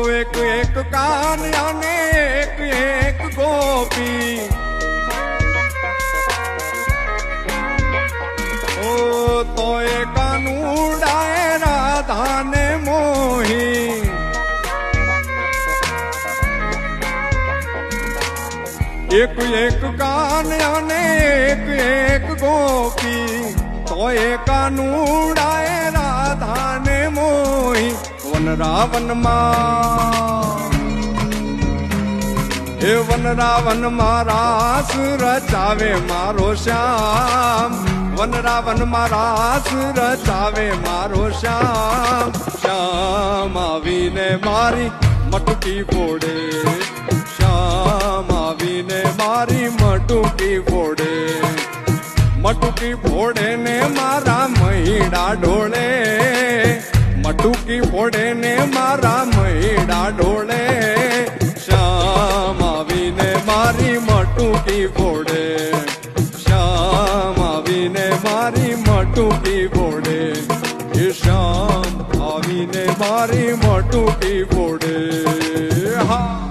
એક એક કાન અને એક એક ગોપી, ઓ તો એ કાનુડાએ રાધાને મોહી, એક એક કાન અને એક એક ગોપી, તો એ કાનુડાએ રાધાને મોહી. વનરાવનમાં એ વનરાવનમાં રાસ રચાવે મારો શ્યામ, વનરાવનમાં રાસ રચાવે મારો શ્યામ. શ્યામ આવીને મારી મટકી ફોડે, શ્યામ આવીને મારી મટકી ફોડે, મટકી ફોડે ને મારા મહીડા ઢોળે, મટકી ફોડે ને મારા મહીડા ઢોળે. શ્યામ આવીને મારી મટકી ફોડે, શ્યામ આવીને મારી મટકી ફોડે, એ શ્યામ આવીને મારી મટકી ફોડે. હા